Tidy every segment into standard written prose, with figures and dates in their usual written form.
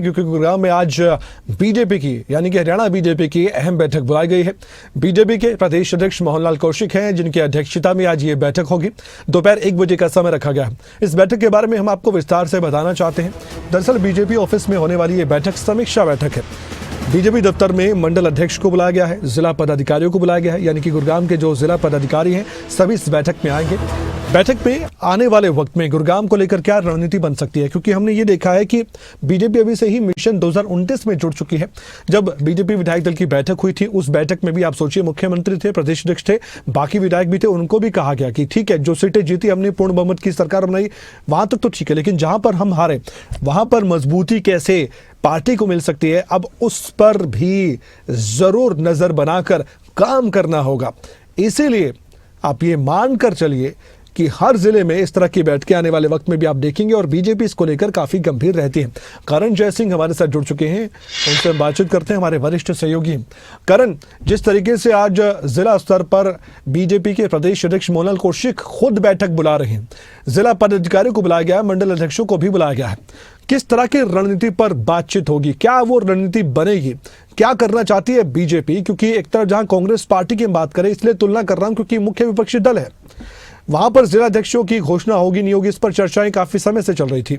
क्योंकि गुरुग्राम में आज बीजेपी की यानी कि हरियाणा बीजेपी की अहम बैठक बुलाई गई है। बीजेपी के प्रदेश अध्यक्ष मोहनलाल कौशिक हैं, जिनकी अध्यक्षता में आज ये बैठक होगी। दोपहर 1 बजे का समय रखा गया है। इस बैठक के बारे में हम आपको विस्तार से बताना चाहते हैं। दरअसल बीजेपी ऑफिस में होने वाली ये बैठक समीक्षा बैठक है। बीजेपी दफ्तर में मंडल अध्यक्ष को बुलाया गया है, जिला पदाधिकारियों को बुलाया गया है, यानी कि गुरुग्राम के जो जिला पदाधिकारी हैं सभी इस बैठक में आएंगे। बैठक में आने वाले वक्त में गुरुग्राम को लेकर क्या रणनीति बन सकती है, क्योंकि हमने ये देखा है कि बीजेपी अभी से ही मिशन 2029 में जुड़ चुकी है। जब बीजेपी विधायक दल की बैठक हुई थी, उस बैठक में भी आप सोचिए मुख्यमंत्री थे, प्रदेश अध्यक्ष थे, बाकी विधायक भी थे, उनको भी कहा गया कि ठीक है, जो सीटें जीती हमने पूर्ण बहुमत की सरकार बनाई, वहां तक तो ठीक है, लेकिन जहां पर हम हारे वहां पर मजबूती कैसे पार्टी को मिल सकती है, अब उस पर भी जरूर नजर बनाकर काम करना होगा। इसीलिए आप ये मानकर चलिए कि हर जिले में इस तरह की बैठकें आने वाले वक्त में भी आप देखेंगे और बीजेपी इसको लेकर काफी गंभीर रहती है। करण जय सिंह हमारे साथ जुड़ चुके हैं, उनसे हम बातचीत करते हैं, हमारे वरिष्ठ सहयोगी। करण, जिस तरीके से आज जिला स्तर पर बीजेपी के प्रदेश अध्यक्ष मोहनलाल कौशिक खुद बैठक बुला रहे हैं, जिला पदाधिकारियों को बुलाया गया है, मंडल अध्यक्षों को भी बुलाया गया है, किस तरह की रणनीति पर बातचीत होगी, क्या वो रणनीति बनेगी, क्या करना चाहती है बीजेपी? क्योंकि एक तरफ जहां कांग्रेस पार्टी की बात करें, इसलिए तुलना कर रहा हूं क्योंकि मुख्य विपक्षी दल है, वहां पर जिला अध्यक्षों की घोषणा होगी नहीं होगी, इस पर चर्चाएं काफी समय से चल रही थी।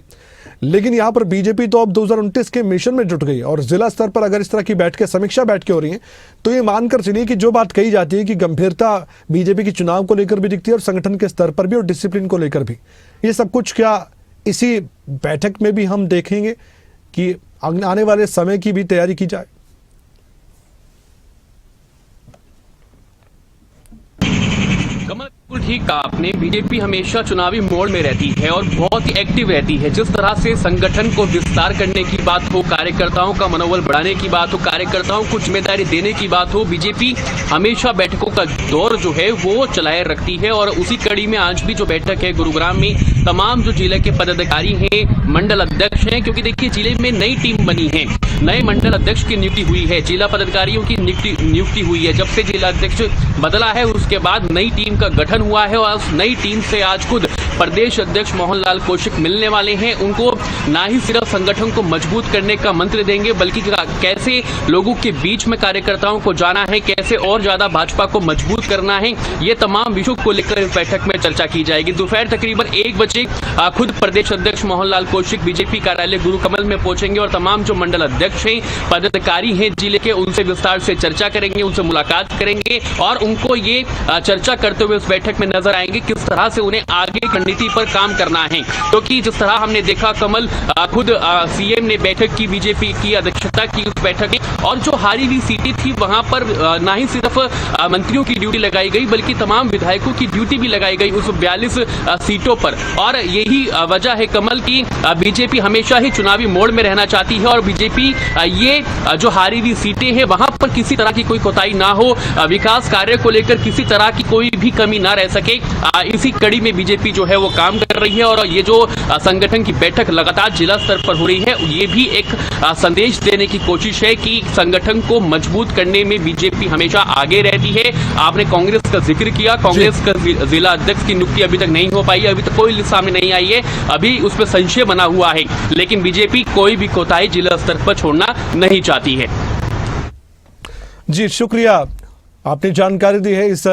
लेकिन यहां पर बीजेपी तो अब 2029 के मिशन में जुट गई और जिला स्तर पर अगर इस तरह की बैठकें, समीक्षा बैठकें हो रही हैं, तो ये मानकर चलिए कि जो बात कही जाती है कि गंभीरता बीजेपी की चुनाव को लेकर भी दिखती है और संगठन के स्तर पर भी और डिसिप्लिन को लेकर भी, ये सब कुछ क्या इसी बैठक में भी हम देखेंगे कि आने वाले समय की भी तैयारी की जाए? बिल्कुल ठीक कहा आपने। बीजेपी हमेशा चुनावी मोड में रहती है और बहुत ही एक्टिव रहती है। जिस तरह से संगठन को विस्तार करने की बात हो, कार्यकर्ताओं का मनोबल बढ़ाने की बात हो, कार्यकर्ताओं को जिम्मेदारी देने की बात हो, बीजेपी हमेशा बैठकों का दौर जो है वो चलाए रखती है। और उसी कड़ी में आज भी जो बैठक है गुरुग्राम में, तमाम जो जिले के पदाधिकारी हैं, मंडल अध्यक्ष हैं, क्योंकि देखिए जिले में नई टीम बनी है, नए मंडल अध्यक्ष की नियुक्ति हुई है, जिला पदाधिकारियों की नियुक्ति हुई है। जब से जिला अध्यक्ष बदला है उसके बाद नई टीम का गठन हुआ है और उस नई टीम से आज खुद प्रदेश अध्यक्ष मोहनलाल कौशिक मिलने वाले हैं। उनको ना ही सिर्फ संगठन को मजबूत करने का मंत्र देंगे, बल्कि कैसे लोगों के बीच में कार्यकर्ताओं को जाना है, कैसे और ज्यादा भाजपा को मजबूत करना है, ये तमाम विषयों को लेकर इस बैठक में चर्चा की जाएगी। दोपहर तकरीबन 1 बजे खुद प्रदेश अध्यक्ष मोहनलाल कौशिक बीजेपी कार्यालय गुरुकमल में पहुंचेंगे और तमाम जो मंडल अध्यक्ष हैं, पदाधिकारी हैं जिले के, उनसे विस्तार से चर्चा करेंगे, उनसे मुलाकात करेंगे और उनको ये चर्चा करते हुए उस बैठक में नजर आएंगे किस तरह से उन्हें आगे रणनीति पर काम करना है। क्योंकि जिस तरह हमने देखा, कमल खुद सीएम ने बैठक की, बीजेपी की अध्यक्षता की उस बैठक में, और जो हारी हुई सीटें थी वहां पर ना ही सिर्फ मंत्रियों की ड्यूटी लगाई गई बल्कि तमाम विधायकों की ड्यूटी भी लगाई गई उस 42 सीटों पर। और यही वजह है कमल की बीजेपी हमेशा ही चुनावी मोड में रहना चाहती है और बीजेपी ये जो हारी हुई सीटें हैं वहां पर किसी तरह की कोई कोताही ना हो, विकास कार्य को लेकर किसी तरह की कोई भी कमी ना रह सके, इसी कड़ी में बीजेपी जो है वो काम कर रही है। और ये जो संगठन की बैठक लगातार जिला स्तर पर हो रही है, ये भी एक संदेश देने की कोशिश है कि संगठन को मजबूत करने में बीजेपी हमेशा आगे रहती है। आपने कांग्रेस का जिक्र किया, कांग्रेस का जिला अध्यक्ष की नियुक्ति अभी तक नहीं हो पाई है, अभी तक कोई लिस्ट सामने नहीं आई है, अभी उस पर संशय बना हुआ है, लेकिन बीजेपी कोई भी कोताही जिला स्तर पर छोड़ना नहीं चाहती है। जी शुक्रिया, आपने जानकारी दी है इस